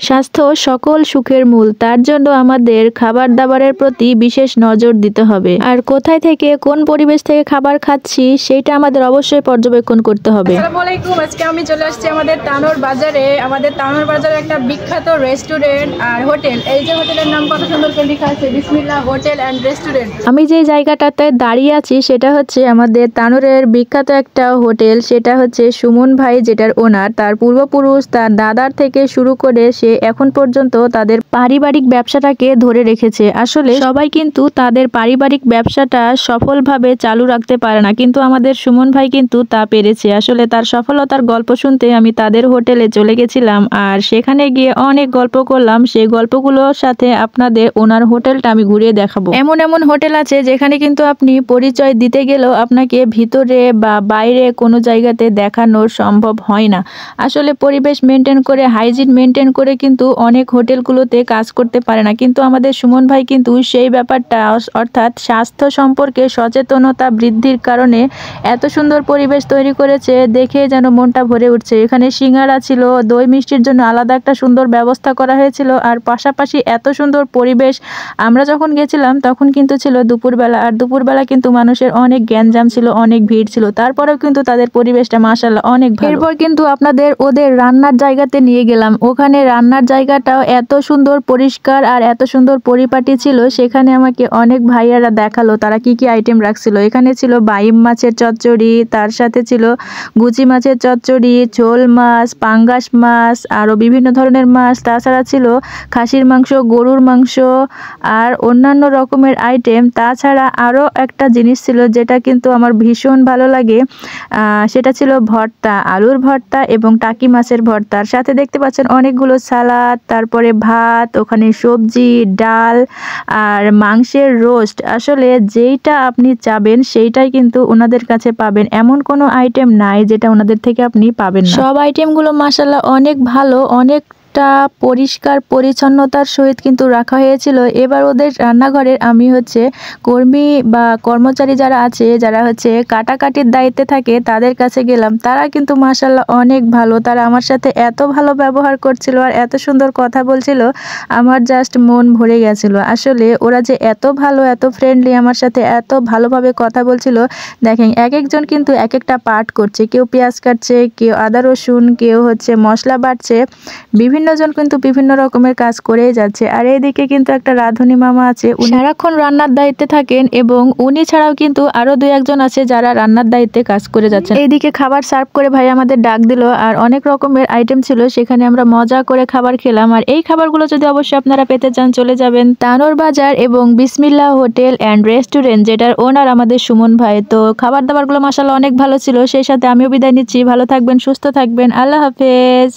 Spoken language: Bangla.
স্বাস্থ্য সকল সুখের মূল, তার জন্য আমাদের খাবার দাবারের প্রতি বিশেষ নজর দিতে হবে। আর কোথায় থেকে কোন পরিবেশ থেকে খাবার খাচ্ছি সেটা আমাদের অবশ্যই পর্যবেক্ষণ করতে হবে। আসসালামু আলাইকুম। আজকে আমি চলে আসছি আমাদের তানোর বাজারে। আমাদের তানোর বাজারে একটা বিখ্যাত রেস্টুরেন্ট আর হোটেল। এই যে হোটেলের নাম কত সুন্দর করে লেখা আছে, বিসমিল্লাহ হোটেল অ্যান্ড রেস্টুরেন্ট। আমি যে জায়গাটাতে দাঁড়িয়ে আছি সেটা হচ্ছে আমাদের তানোরের বিখ্যাত একটা হোটেল। সেটা হচ্ছে সুমন ভাই, যেটার ওনার, তার পূর্বপুরুষ তার দাদার থেকে শুরু করে সে এখন পর্যন্ত তাদের পারিবারিক ব্যবসাটাকে ধরে রেখেছে। আসলে সবাই কিন্তু তাদের পারিবারিক ব্যবসাটা সফলভাবে চালু রাখতে পারে না, কিন্তু আমাদের সুমন ভাই কিন্তু তা পেরেছে। আসলে তার সফলতার গল্প শুনতে আমি তাদের হোটেলে চলে গেছিলাম, আর সেখানে গিয়ে অনেক গল্প করলাম। সেই গল্পগুলোর সাথে আপনাদের ওনার হোটেলটা আমি ঘুরিয়ে দেখাবো। এমন এমন হোটেল আছে যেখানে কিন্তু আপনি পরিচয় দিতে গেলেও আপনাকে ভিতরে বা বাইরে কোনো জায়গাতে দেখানো সম্ভব হয় না। আসলে পরিবেশ মেনটেন করে, হাইজিন মেনটেন করে কিন্তু অনেক হোটেলগুলোতে কাজ করতে পারে না, কিন্তু আমাদের সুমন ভাই কিন্তু সেই ব্যাপারটা, অর্থাৎ স্বাস্থ্য সম্পর্কে সচেতনতা বৃদ্ধির কারণে এত সুন্দর পরিবেশ তৈরি করেছে, দেখে যেন মনটা ভরে উঠছে। এখানে সিঙ্গারা ছিল, দই মিষ্টির জন্য আলাদা একটা সুন্দর ব্যবস্থা করা হয়েছিল, আর পাশাপাশি এত সুন্দর পরিবেশ। আমরা যখন গেছিলাম তখন কিন্তু ছিল দুপুরবেলা, আর দুপুরবেলা কিন্তু মানুষের অনেক গ্যাঞ্জাম ছিল, অনেক ভিড় ছিল, তারপরেও কিন্তু তাদের পরিবেশটা মাশাআল্লাহ অনেক ভালো। এরপর কিন্তু আপনাদের ওদের রান্নার জায়গাতে নিয়ে গেলাম। ওখানে রান্নার জায়গাটাও এত সুন্দর পরিষ্কার আর এত সুন্দর পরিপাটি ছিল। সেখানে আমাকে অনেক ভাইয়ারা দেখালো তারা কি কি আইটেম রাখছিল। এখানে ছিল বাইম মাছের চচ্চড়ি, তার সাথে ছিল গুচি মাছের চচ্চড়ি, ঝোল মাছ, পাঙ্গাস মাছ, আরও বিভিন্ন ধরনের মাছ। তাছাড়া ছিল খাসির মাংস, গরুর মাংস আর অন্যান্য রকমের আইটেম। তাছাড়া আরও একটা জিনিস ছিল যেটা কিন্তু আমার ভীষণ ভালো লাগে, সেটা ছিল ভর্তা, আলুর ভর্তা এবং টাকি মাছের ভর্তার সাথে দেখতে পাচ্ছেন অনেকগুলো সালাদ, তারপরে ভাত, ওখানে সবজি, ডাল আর মাংসের রোস্ট। আসলে যেইটা আপনি চাবেন সেইটাই কিন্তু ওনাদের কাছে পাবেন, এমন কোনো আইটেম নাই যেটা ওনাদের থেকে আপনি পাবেন না। সব আইটেমগুলো মাশাআল্লাহ অনেক ভালো, অনেক পরিষ্কার পরিচ্ছন্নতার সহিত কিন্তু রাখা হয়েছিল। এবার ওদের রান্নাঘরের আমি হচ্ছে কর্মী বা কর্মচারী যারা আছে, যারা হচ্ছে কাটাকাটির দায়িত্বে থাকে, তাদের কাছে গেলাম। তারা কিন্তু মাশাআল্লাহ অনেক ভালো, তারা আমার সাথে এত ভালো ব্যবহার করছিল আর এত সুন্দর কথা বলছিল, আমার জাস্ট মন ভরে গেছিল। আসলে ওরা যে এত ভালো, এত ফ্রেন্ডলি, আমার সাথে এত ভালোভাবে কথা বলছিল। দেখেন এক একজন কিন্তু এক একটা পার্ট করছে, কেউ পেঁয়াজ কাটছে, কেউ আদা রসুন, কেউ হচ্ছে মশলা বাটছে, বিভিন্ন জন কিন্তু বিভিন্ন রকমের কাজ করেই যাচ্ছে। আর এইদিকে কিন্তু একটা রাঁধুনি মামা আছে, উনি সারাক্ষণ রান্নার দায়িত্বে থাকেন, এবং উনি ছাড়াও কিন্তু আরো দুই একজন আছে যারা রান্নার দায়িত্বে কাজ করে যাচ্ছেন। এইদিকে খাবার সার্ভ করে ভাই আমাদের ডাক দিল, আর অনেক রকমের আইটেম ছিল, সেখানে আমরা মজা করে খাবার খেলাম। আর এই খাবারগুলো যদি অবশ্যই আপনারা পেতে চান, চলে যাবেন তানোর বাজার এবং বিসমিল্লাহ হোটেল অ্যান্ড রেস্টুরেন্ট, যেটার ওনার আমাদের সুমন ভাই। তো খাবার দাবারগুলো মাশাআল্লাহ অনেক ভালো ছিল। সেই সাথে আমিও বিদায় নিচ্ছি। ভালো থাকবেন, সুস্থ থাকবেন, আল্লাহ হাফেজ।